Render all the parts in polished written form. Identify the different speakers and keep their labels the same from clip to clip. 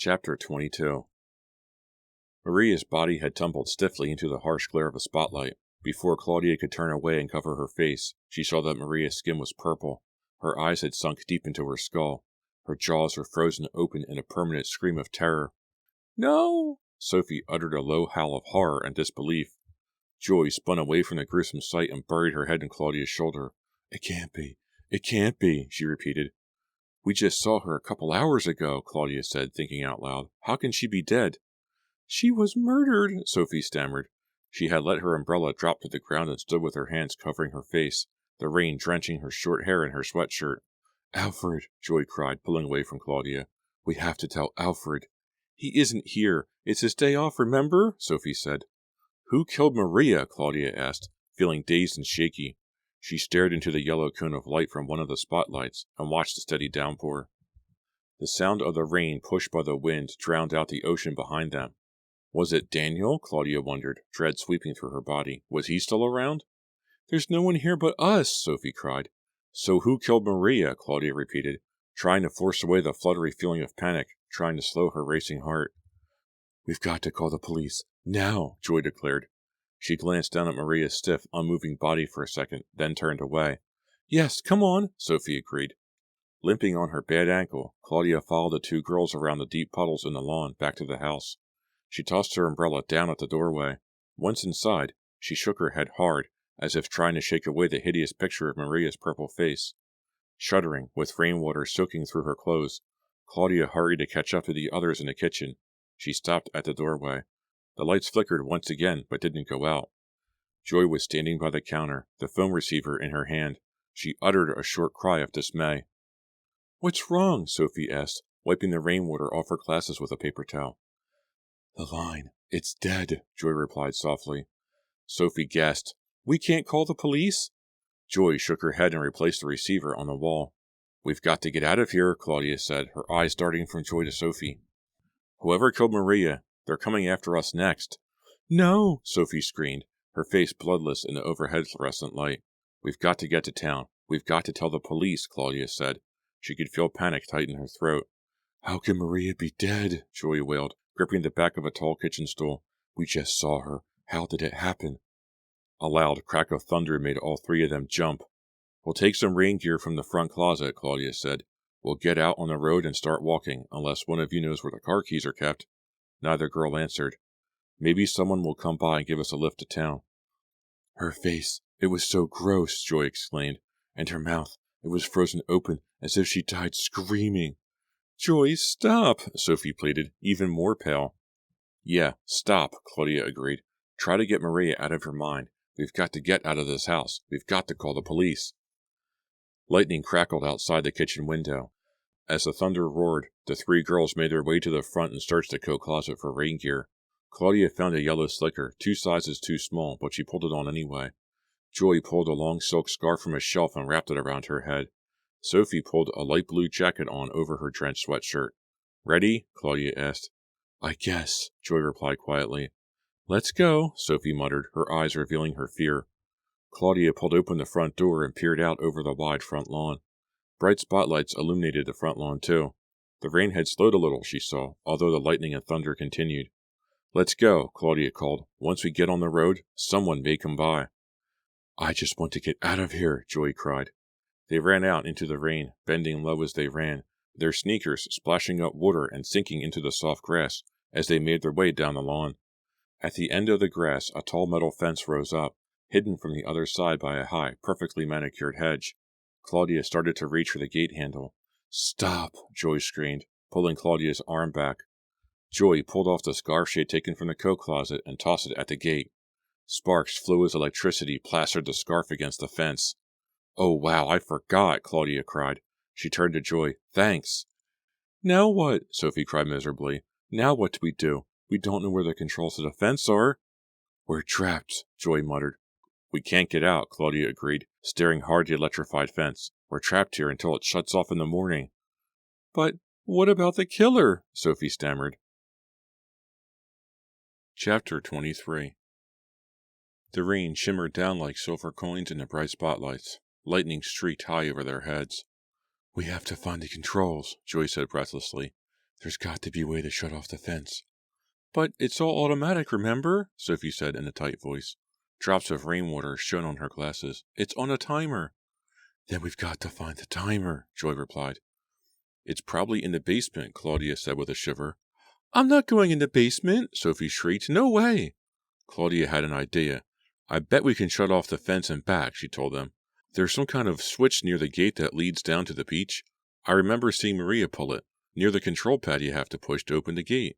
Speaker 1: Chapter 22. Maria's body had tumbled stiffly into the harsh glare of a spotlight. Before Claudia could turn away and cover her face, she saw that Maria's skin was purple. Her eyes had sunk deep into her skull. Her jaws were frozen open in a permanent scream of terror. "No!" Sophie uttered a low howl of horror and disbelief. Joy spun away from the gruesome sight and buried her head in Claudia's shoulder. "It can't be. It can't be," she repeated. "We just saw her a couple hours ago," Claudia said, thinking out loud. "How can she be dead?" "She was murdered," Sophie stammered. She had let her umbrella drop to the ground and stood with her hands covering her face, the rain drenching her short hair and her sweatshirt. "Alfred," Joy cried, pulling away from Claudia. "We have to tell Alfred." "He isn't here. It's his day off, remember?" Sophie said. "Who killed Maria?" Claudia asked, feeling dazed and shaky. She stared into the yellow cone of light from one of the spotlights and watched the steady downpour. The sound of the rain pushed by the wind drowned out the ocean behind them. Was it Daniel? Claudia wondered, dread sweeping through her body. Was he still around? "There's no one here but us," Sophie cried. "So who killed Maria?" Claudia repeated, trying to force away the fluttery feeling of panic, trying to slow her racing heart. "We've got to call the police. Now," Joy declared. She glanced down at Maria's stiff, unmoving body for a second, then turned away. "Yes, come on," Sophie agreed. Limping on her bad ankle, Claudia followed the two girls around the deep puddles in the lawn back to the house. She tossed her umbrella down at the doorway. Once inside, she shook her head hard, as if trying to shake away the hideous picture of Maria's purple face. Shuddering, with rainwater soaking through her clothes, Claudia hurried to catch up to the others in the kitchen. She stopped at the doorway. The lights flickered once again, but didn't go out. Joy was standing by the counter, the phone receiver in her hand. She uttered a short cry of dismay. "What's wrong?" Sophie asked, wiping the rainwater off her glasses with a paper towel. "The line. It's dead," Joy replied softly. Sophie gasped. "We can't call the police?" Joy shook her head and replaced the receiver on the wall. "We've got to get out of here," Claudia said, her eyes darting from Joy to Sophie. "Whoever killed Maria, they're coming after us next." "No!" Sophie screamed, her face bloodless in the overhead fluorescent light. "We've got to get to town. We've got to tell the police," Claudia said. She could feel panic tighten her throat. "How can Maria be dead?" Joy wailed, gripping the back of a tall kitchen stool. "We just saw her. How did it happen?" A loud crack of thunder made all three of them jump. "We'll take some rain gear from the front closet," Claudia said. "We'll get out on the road and start walking, unless one of you knows where the car keys are kept." Neither girl answered. "Maybe someone will come by and give us a lift to town." "Her face, it was so gross," Joy exclaimed. "And her mouth, it was frozen open as if she died screaming." "Joy, stop," Sophie pleaded, even more pale. "Yeah, stop," Claudia agreed. "Try to get Maria out of your mind. We've got to get out of this house. We've got to call the police." Lightning crackled outside the kitchen window. As the thunder roared, the three girls made their way to the front and searched the coat closet for rain gear. Claudia found a yellow slicker, 2 sizes too small, but she pulled it on anyway. Joy pulled a long silk scarf from a shelf and wrapped it around her head. Sophie pulled a light blue jacket on over her drenched sweatshirt. "Ready?" Claudia asked. "I guess," Joy replied quietly. "Let's go," Sophie muttered, her eyes revealing her fear. Claudia pulled open the front door and peered out over the wide front lawn. Bright spotlights illuminated the front lawn, too. The rain had slowed a little, she saw, although the lightning and thunder continued. "Let's go," Claudia called. "Once we get on the road, someone may come by." "I just want to get out of here," Joy cried. They ran out into the rain, bending low as they ran, their sneakers splashing up water and sinking into the soft grass as they made their way down the lawn. At the end of the grass, a tall metal fence rose up, hidden from the other side by a high, perfectly manicured hedge. Claudia started to reach for the gate handle. "Stop!" Joy screamed, pulling Claudia's arm back. Joy pulled off the scarf she had taken from the coat closet and tossed it at the gate. Sparks flew as electricity plastered the scarf against the fence. "Oh, wow, I forgot," Claudia cried. She turned to Joy. "Thanks." "Now what?" Sophie cried miserably. "Now what do we do? We don't know where the controls to the fence are." "We're trapped," Joy muttered. "We can't get out," Claudia agreed, staring hard at the electrified fence. "We're trapped here until it shuts off in the morning." "But what about the killer?" Sophie stammered. Chapter 23. The rain shimmered down like silver coins in the bright spotlights. Lightning streaked high over their heads. "We have to find the controls," Joy said breathlessly. There's got to be a way to shut off the fence. But it's all automatic, remember? Sophie said in a tight voice. Drops of rainwater shone on her glasses. It's on a timer. Then we've got to find the timer, Joy replied. It's probably in the basement, Claudia said with a shiver. I'm not going in the basement, Sophie shrieked. No way. Claudia had an idea. I bet we can shut off the fence and back, she told them. There's some kind of switch near the gate that leads down to the beach. I remember seeing Maria pull it. Near the control pad you have to push to open the gate.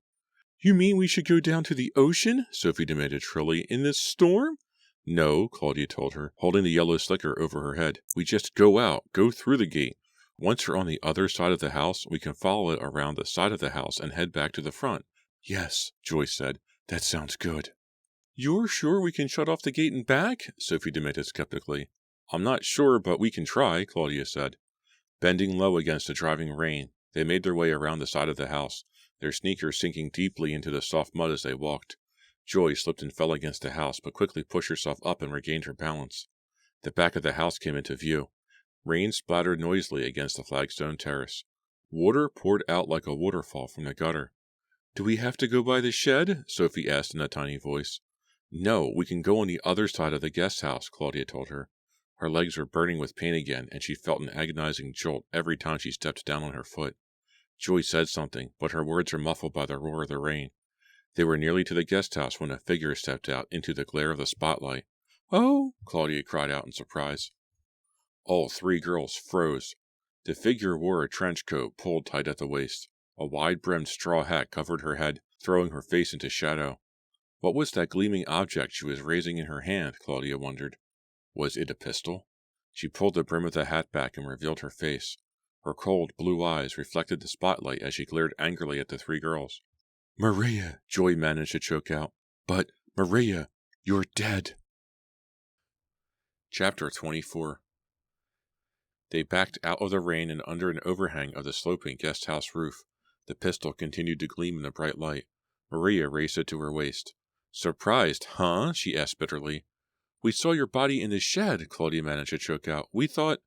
Speaker 1: You mean we should go down to the ocean? Sophie demanded shrilly. In this storm? No, Claudia told her, holding the yellow slicker over her head. We just go out, go through the gate. Once we're on the other side of the house, we can follow it around the side of the house and head back to the front. Yes, Joyce said. That sounds good. You're sure we can shut off the gate and back? Sophie demanded skeptically. I'm not sure, but we can try, Claudia said. Bending low against the driving rain, they made their way around the side of the house, their sneakers sinking deeply into the soft mud as they walked. Joy slipped and fell against the house, but quickly pushed herself up and regained her balance. The back of the house came into view. Rain splattered noisily against the flagstone terrace. Water poured out like a waterfall from the gutter. Do we have to go by the shed? Sophie asked in a tiny voice. No, we can go on the other side of the guest house, Claudia told her. Her legs were burning with pain again, and she felt an agonizing jolt every time she stepped down on her foot. Joy said something, but her words were muffled by the roar of the rain. They were nearly to the guest house when a figure stepped out into the glare of the spotlight. Oh! Claudia cried out in surprise. All three girls froze. The figure wore a trench coat pulled tight at the waist. A wide-brimmed straw hat covered her head, throwing her face into shadow. What was that gleaming object she was raising in her hand, Claudia wondered. Was it a pistol? She pulled the brim of the hat back and revealed her face. Her cold blue eyes reflected the spotlight as she glared angrily at the three girls. Maria, Joy managed to choke out. But, Maria, you're dead. Chapter 24. They backed out of the rain and under an overhang of the sloping guest house roof. The pistol continued to gleam in the bright light. Maria raised it to her waist. Surprised, huh? She asked bitterly. We saw your body in the shed, Claudia managed to choke out. We thought...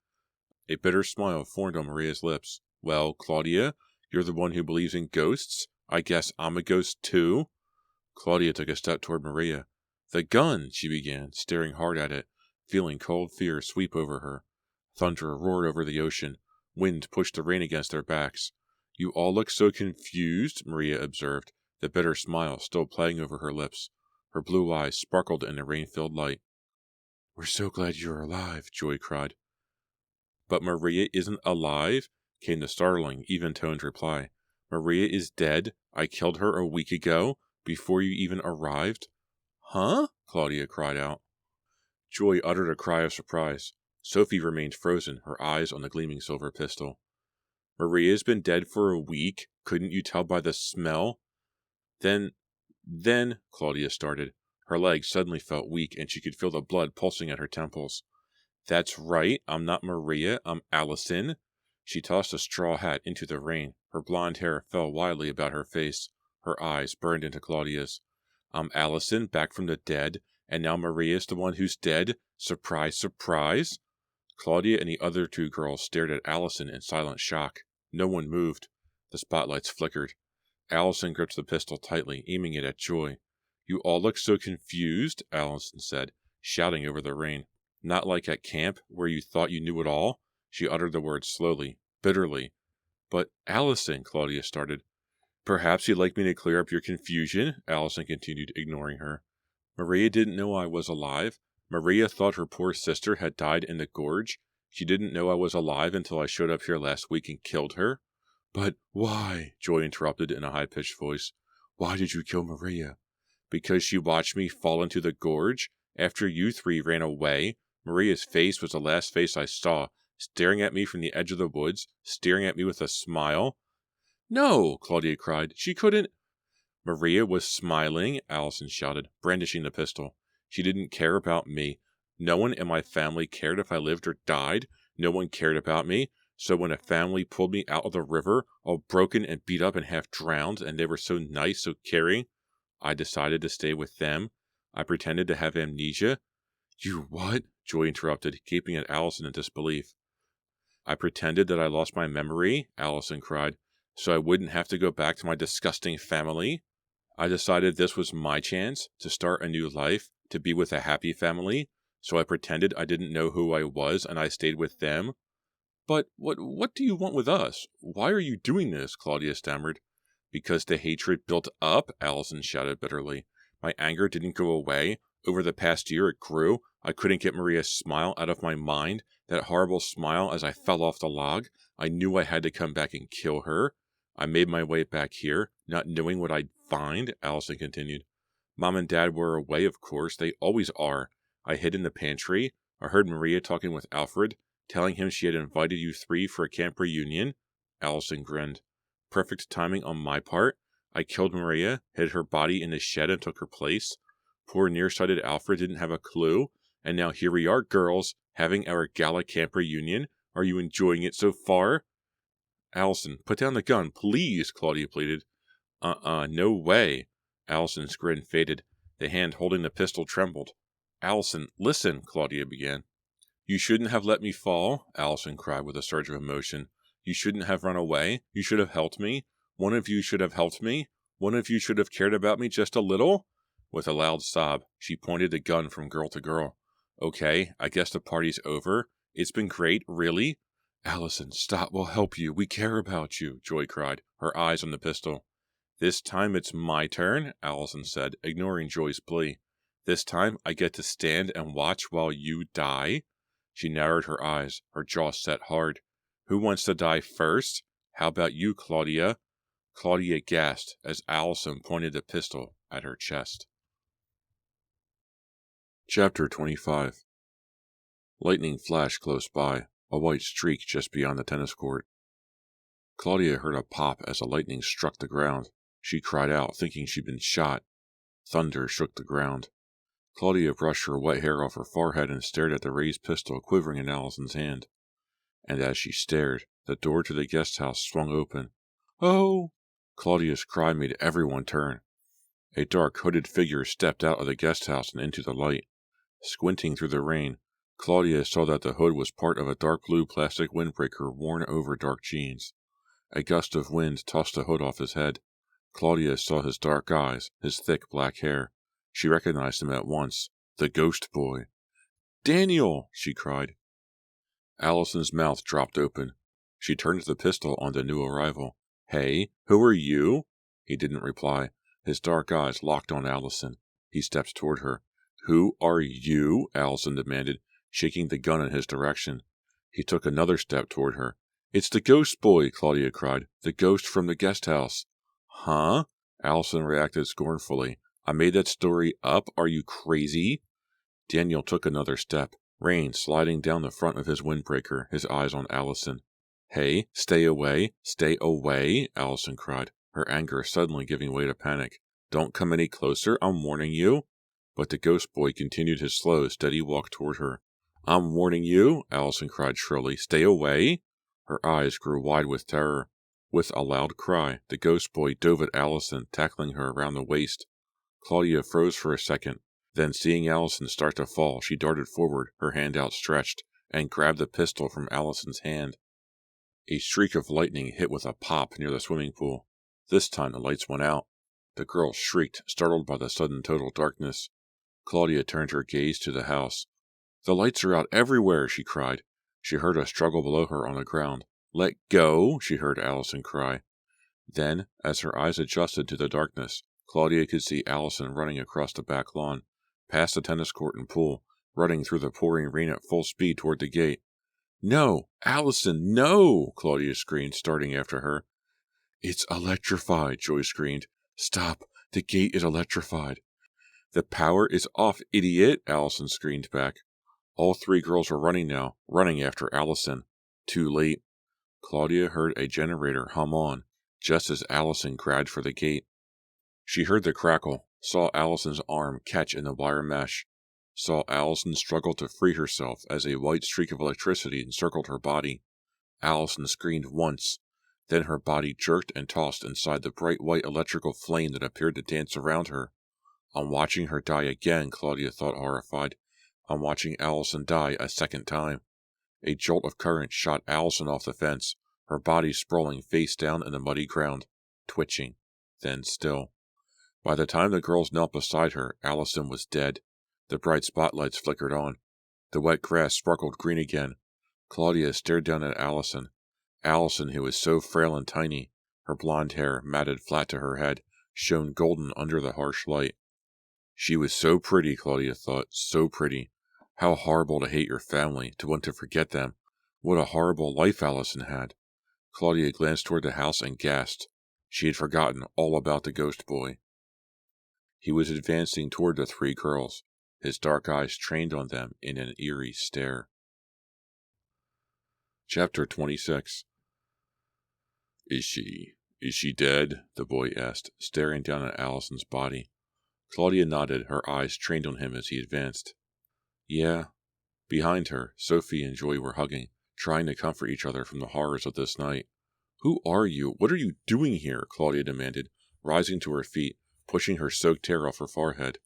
Speaker 1: A bitter smile formed on Maria's lips. Well, Claudia, you're the one who believes in ghosts? I guess I'm a ghost too? Claudia took a step toward Maria. The gun, she began, staring hard at it, feeling cold fear sweep over her. Thunder roared over the ocean. Wind pushed the rain against their backs. You all look so confused, Maria observed, the bitter smile still playing over her lips. Her blue eyes sparkled in the rain-filled light. We're so glad you're alive, Joy cried. But Maria isn't alive, came the startling, even-toned reply. Maria is dead. I killed her a week ago, before you even arrived. Huh? Claudia cried out. Joy uttered a cry of surprise. Sophie remained frozen, her eyes on the gleaming silver pistol. Maria's been dead for a week? Couldn't you tell by the smell? Then, Claudia started. Her legs suddenly felt weak, and she could feel the blood pulsing at her temples. That's right, I'm not Maria, I'm Allison. She tossed a straw hat into the rain. Her blonde hair fell wildly about her face. Her eyes burned into Claudia's. I'm Allison, back from the dead, and now Maria's the one who's dead? Surprise, surprise! Claudia and the other two girls stared at Allison in silent shock. No one moved. The spotlights flickered. Allison gripped the pistol tightly, aiming it at Joy. You all look so confused, Allison said, shouting over the rain. Not like at camp, where you thought you knew it all? She uttered the words slowly, bitterly. But, Allison, Claudia started. Perhaps you'd like me to clear up your confusion, Allison continued, ignoring her. Maria didn't know I was alive. Maria thought her poor sister had died in the gorge. She didn't know I was alive until I showed up here last week and killed her. But why? Joy interrupted in a high-pitched voice. Why did you kill Maria? Because she watched me fall into the gorge? After you three ran away? Maria's face was the last face I saw, staring at me from the edge of the woods, staring at me with a smile. No, Claudia cried. She couldn't. Maria was smiling, Allison shouted, brandishing the pistol. She didn't care about me. No one in my family cared if I lived or died. No one cared about me. So when a family pulled me out of the river, all broken and beat up and half drowned, and they were so nice, so caring, I decided to stay with them. I pretended to have amnesia. You what? Joy interrupted, gaping at Allison in disbelief. I pretended that I lost my memory, Allison cried. so I wouldn't have to go back to my disgusting family. I decided this was my chance to start a new life, to be with a happy family, so I pretended I didn't know who I was and I stayed with them. But what do you want with us? Why are you doing this? Claudia stammered. Because the hatred built up, Allison shouted bitterly. My anger didn't go away. Over the past year it grew. I couldn't get Maria's smile out of my mind, that horrible smile as I fell off the log. I knew I had to come back and kill her. I made my way back here, not knowing what I'd find, Allison continued. Mom and Dad were away, of course. They always are. I hid in the pantry. I heard Maria talking with Alfred, telling him she had invited you three for a camp reunion. Allison grinned. Perfect timing on my part. I killed Maria, hid her body in the shed and took her place. Poor nearsighted Alfred didn't have a clue, and now here we are, girls, having our gala camp reunion. Are you enjoying it so far? Allison, put down the gun, please, Claudia pleaded. No way. Allison's grin faded. The hand holding the pistol trembled. Allison, listen, Claudia began. You shouldn't have let me fall, Allison cried with a surge of emotion. You shouldn't have run away. You should have helped me. One of you should have helped me. One of you should have cared about me just a little. With a loud sob, she pointed the gun from girl to girl. Okay, I guess the party's over. It's been great, really? Allison, stop, we'll help you. We care about you, Joy cried, her eyes on the pistol. This time it's my turn, Allison said, ignoring Joy's plea. This time I get to stand and watch while you die? She narrowed her eyes, her jaw set hard. Who wants to die first? How about you, Claudia? Claudia gasped as Allison pointed the pistol at her chest. Chapter 25. Lightning flashed close by, a white streak just beyond the tennis court. Claudia heard a pop as the lightning struck the ground. She cried out, thinking she'd been shot. Thunder shook the ground. Claudia brushed her wet hair off her forehead and stared at the raised pistol quivering in Allison's hand. And as she stared, the door to the guest house swung open. Oh! Claudia's cry made everyone turn. A dark, hooded figure stepped out of the guest house and into the light. Squinting through the rain, Claudia saw that the hood was part of a dark blue plastic windbreaker worn over dark jeans. A gust of wind tossed the hood off his head. Claudia saw his dark eyes, his thick black hair. She recognized him at once. The ghost boy. Daniel! She cried. Allison's mouth dropped open. She turned the pistol on the new arrival. Hey, who are you? He didn't reply. His dark eyes locked on Allison. He stepped toward her. Who are you? Allison demanded, shaking the gun in his direction. He took another step toward her. It's the ghost boy, Claudia cried. The ghost from the guest house. Huh? Allison reacted scornfully. I made that story up. Are you crazy? Daniel took another step, rain sliding down the front of his windbreaker, his eyes on Allison. Hey, stay away, Allison cried, her anger suddenly giving way to panic. Don't come any closer, I'm warning you. But the ghost boy continued his slow, steady walk toward her. I'm warning you, Allison cried shrilly. Stay away. Her eyes grew wide with terror. With a loud cry, the ghost boy dove at Allison, tackling her around the waist. Claudia froze for a second. Then, seeing Allison start to fall, she darted forward, her hand outstretched, and grabbed the pistol from Allison's hand. A streak of lightning hit with a pop near the swimming pool. This time the lights went out. The girl shrieked, startled by the sudden total darkness. Claudia turned her gaze to the house. The lights are out everywhere, she cried. She heard a struggle below her on the ground. Let go, she heard Allison cry. Then, as her eyes adjusted to the darkness, Claudia could see Allison running across the back lawn, past the tennis court and pool, running through the pouring rain at full speed toward the gate. No, Allison, no! Claudia screamed, starting after her. It's electrified, Joy screamed. Stop, the gate is electrified. The power is off, idiot, Allison screamed back. All three girls were running now, running after Allison. Too late. Claudia heard a generator hum on, just as Allison grabbed for the gate. She heard the crackle, saw Allison's arm catch in the wire mesh, saw Allison struggle to free herself as a white streak of electricity encircled her body. Allison screamed once, then her body jerked and tossed inside the bright white electrical flame that appeared to dance around her. I'm watching her die again, Claudia thought, horrified. I'm watching Allison die a second time. A jolt of current shot Allison off the fence. her body sprawling face down in the muddy ground, twitching, then still. By the time the girls knelt beside her, Allison was dead. The bright spotlights flickered on. The wet grass sparkled green again. Claudia stared down at Allison. Allison, who was so frail and tiny, her blonde hair, matted flat to her head, shone golden under the harsh light. She was so pretty, Claudia thought, so pretty. How horrible to hate your family, to want to forget them. What a horrible life Allison had. Claudia glanced toward the house and gasped. She had forgotten all about the ghost boy. He was advancing toward the three girls, his dark eyes trained on them in an eerie stare. Chapter 26. Is she dead? The boy asked, staring down at Allison's body. Claudia nodded, her eyes trained on him as he advanced. Yeah. Behind her, Sophie and Joy were hugging, trying to comfort each other from the horrors of this night. Who are you? What are you doing here? Claudia demanded, rising to her feet, pushing her soaked hair off her forehead.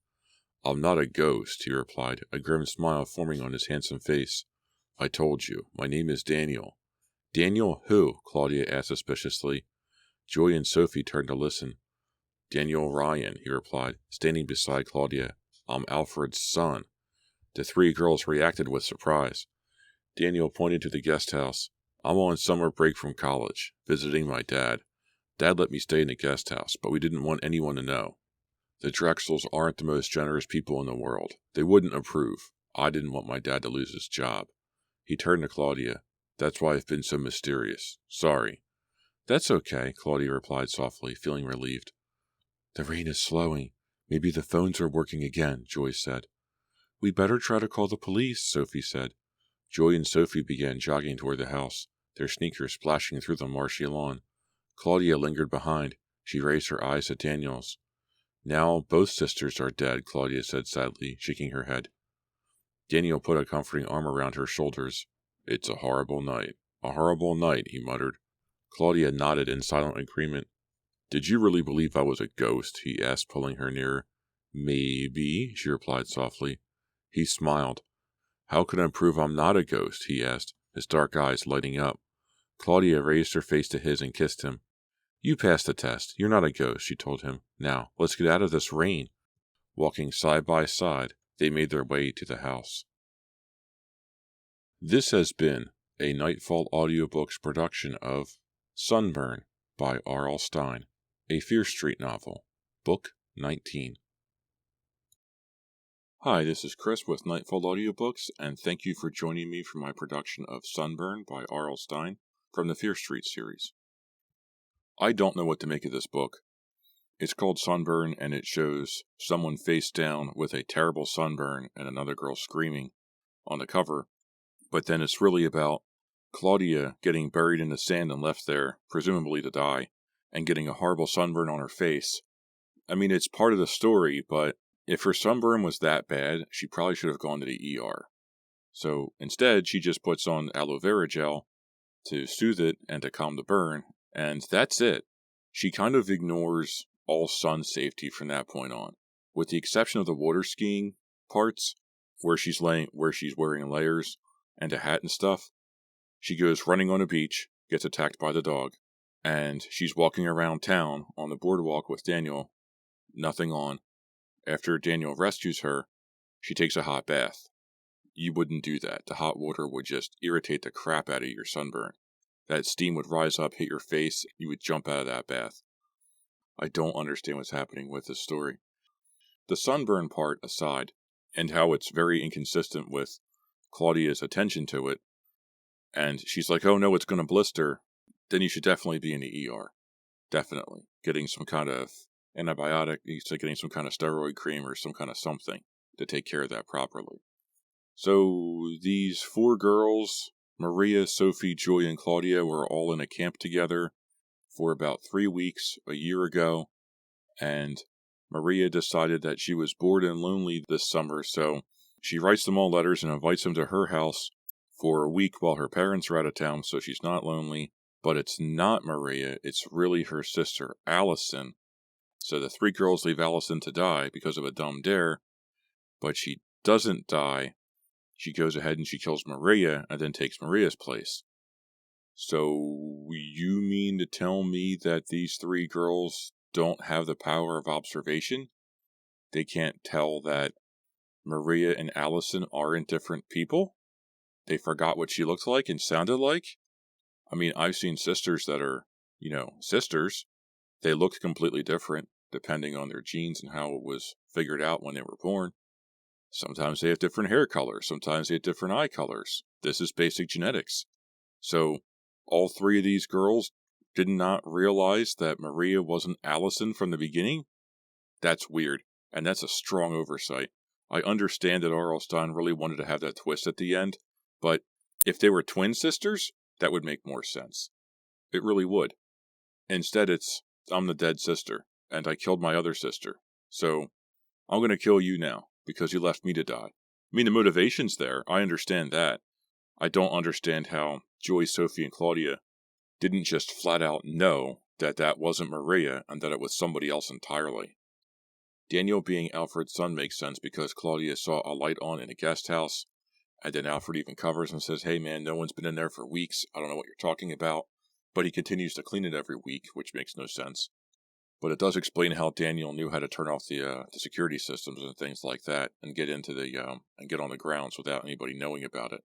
Speaker 1: I'm not a ghost, he replied, a grim smile forming on his handsome face. I told you, my name is Daniel. Daniel who? Claudia asked suspiciously. Joy and Sophie turned to listen. Daniel Ryan, he replied, standing beside Claudia. I'm Alfred's son. The three girls reacted with surprise. Daniel pointed to the guest house. I'm on summer break from college, visiting my dad. Dad let me stay in the guest house, but we didn't want anyone to know. The Drexels aren't the most generous people in the world. They wouldn't approve. I didn't want my dad to lose his job. He turned to Claudia. That's why I've been so mysterious. Sorry. That's okay, Claudia replied softly, feeling relieved. The rain is slowing. Maybe the phones are working again, Joy said. We better try to call the police, Sophie said. Joy and Sophie began jogging toward the house, their sneakers splashing through the marshy lawn. Claudia lingered behind. She raised her eyes at Daniel's. Now both sisters are dead, Claudia said sadly, shaking her head. Daniel put a comforting arm around her shoulders. It's a horrible night. A horrible night, he muttered. Claudia nodded in silent agreement. Did you really believe I was a ghost? He asked, pulling her nearer. Maybe, she replied softly. He smiled. How can I prove I'm not a ghost? He asked, his dark eyes lighting up. Claudia raised her face to his and kissed him. You passed the test. You're not a ghost, she told him. Now, let's get out of this rain. Walking side by side, they made their way to the house. This has been a Nightfall Audiobooks production of Sunburn by R.L. Stine, a Fear Street novel, Book 19. Hi, this is Chris with Nightfall Audiobooks, and thank you for joining me for my production of Sunburn by R.L. Stine from the Fear Street series. I don't know what to make of this book. It's called Sunburn, and it shows someone face down with a terrible sunburn and another girl screaming on the cover, but then it's really about Claudia getting buried in the sand and left there, presumably to die, and getting a horrible sunburn on her face. I mean, it's part of the story, but if her sunburn was that bad, she probably should have gone to the ER. So instead, she just puts on aloe vera gel to soothe it and to calm the burn, and that's it. She kind of ignores all sun safety from that point on, with the exception of the water skiing parts, where she's wearing layers and a hat and stuff. She goes running on a beach, gets attacked by the dog, and she's walking around town on the boardwalk with Daniel, nothing on. After Daniel rescues her, she takes a hot bath. You wouldn't do that. The hot water would just irritate the crap out of your sunburn. That steam would rise up, hit your face, you would jump out of that bath. I don't understand what's happening with this story. The sunburn part aside, and how it's very inconsistent with Claudia's attention to it, and she's like, oh no, it's going to blister, then you should definitely be in the ER. Definitely. Getting some kind of antibiotic, getting some kind of steroid cream or some kind of something to take care of that properly. So these four girls, Maria, Sophie, Joy, and Claudia, were all in a camp together for about 3 weeks a year ago, and Maria decided that she was bored and lonely this summer, so she writes them all letters and invites them to her house for a week while her parents are out of town, so she's not lonely. But it's not Maria, it's really her sister, Allison. So the three girls leave Allison to die because of a dumb dare, but she doesn't die. She goes ahead and she kills Maria and then takes Maria's place. So you mean to tell me that these three girls don't have the power of observation? They can't tell that Maria and Allison aren't different people? They forgot what she looked like and sounded like? I mean, I've seen sisters that are, sisters. They look completely different depending on their genes and how it was figured out when they were born. Sometimes they have different hair colors. Sometimes they have different eye colors. This is basic genetics. So all three of these girls did not realize that Maria wasn't Allison from the beginning? That's weird, and that's a strong oversight. I understand that R.L. Stine really wanted to have that twist at the end, but if they were twin sisters, that would make more sense. It really would. Instead, it's, I'm the dead sister, and I killed my other sister, so I'm going to kill you now, because you left me to die. I mean, the motivation's there, I understand that. I don't understand how Joy, Sophie, and Claudia didn't just flat out know that that wasn't Maria and that it was somebody else entirely. Daniel being Alfred's son makes sense because Claudia saw a light on in a guest house, and then Alfred even covers and says, hey man, no one's been in there for weeks, I don't know what you're talking about, but he continues to clean it every week, which makes no sense. But it does explain how Daniel knew how to turn off the security systems and things like that, and get into and get on the grounds without anybody knowing about it.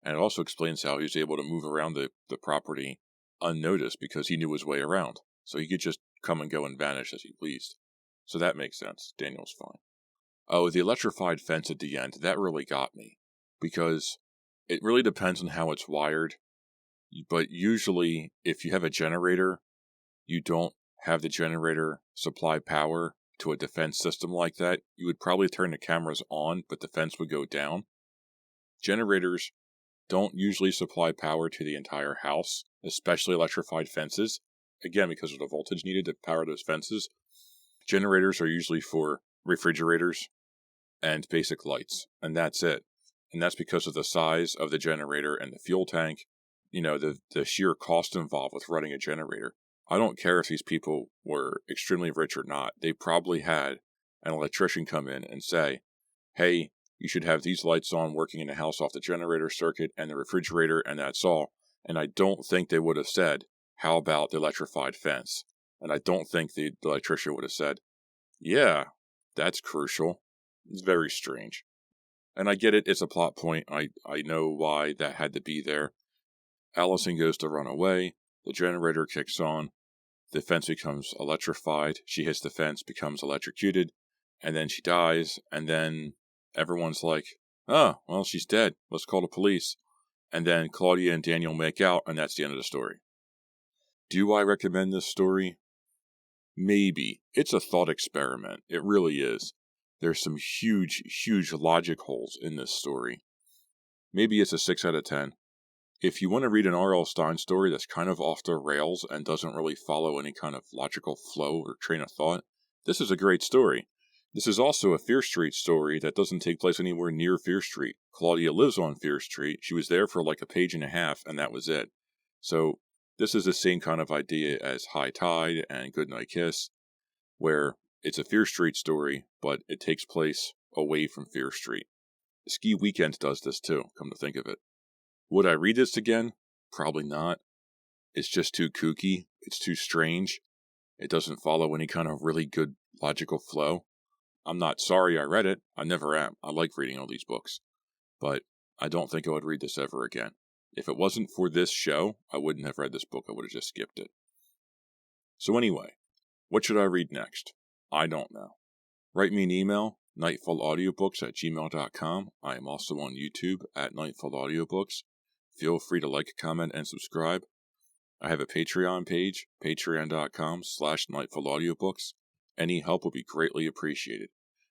Speaker 1: And it also explains how he was able to move around the property unnoticed because he knew his way around. So he could just come and go and vanish as he pleased. So that makes sense. Daniel's fine. Oh, the electrified fence at the end, that really got me. Because it really depends on how it's wired. But usually, if you have a generator, you don't have the generator supply power to a defense system like that. You would probably turn the cameras on, but the fence would go down. Generators don't usually supply power to the entire house, especially electrified fences. Again, because of the voltage needed to power those fences. Generators are usually for refrigerators and basic lights, and that's it. And that's because of the size of the generator and the fuel tank, the sheer cost involved with running a generator. I don't care if these people were extremely rich or not. They probably had an electrician come in and say, hey, you should have these lights on working in the house off the generator circuit and the refrigerator, and that's all. And I don't think they would have said, how about the electrified fence? And I don't think the electrician would have said, yeah, that's crucial. It's very strange. And I get it, it's a plot point. I know why that had to be there. Allison goes to run away. The generator kicks on. The fence becomes electrified. She hits the fence, becomes electrocuted. And then she dies. And then everyone's like, oh, well, she's dead. Let's call the police. And then Claudia and Daniel make out, and that's the end of the story. Do I recommend this story? Maybe. It's a thought experiment. It really is. There's some huge, huge logic holes in this story. Maybe it's a 6 out of 10. If you want to read an R.L. Stine story that's kind of off the rails and doesn't really follow any kind of logical flow or train of thought, this is a great story. This is also a Fear Street story that doesn't take place anywhere near Fear Street. Claudia lives on Fear Street. She was there for like a page and a half, and that was it. So this is the same kind of idea as High Tide and Goodnight Kiss, where it's a Fear Street story, but it takes place away from Fear Street. Ski Weekend does this too, come to think of it. Would I read this again? Probably not. It's just too kooky. It's too strange. It doesn't follow any kind of really good logical flow. I'm not sorry I read it. I never am. I like reading all these books. But I don't think I would read this ever again. If it wasn't for this show, I wouldn't have read this book. I would have just skipped it. So anyway, what should I read next? I don't know. Write me an email, nightfallaudiobooks@gmail.com. I am also on YouTube at Nightfall Audiobooks. Feel free to like, comment, and subscribe. I have a Patreon page, patreon.com/nightfallaudiobooks. Any help would be greatly appreciated.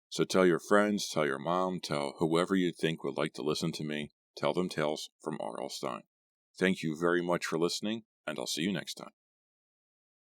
Speaker 1: So tell your friends, tell your mom, tell whoever you think would like to listen to me. Tell them tales from R.L. Stine. Thank you very much for listening, and I'll see you next time.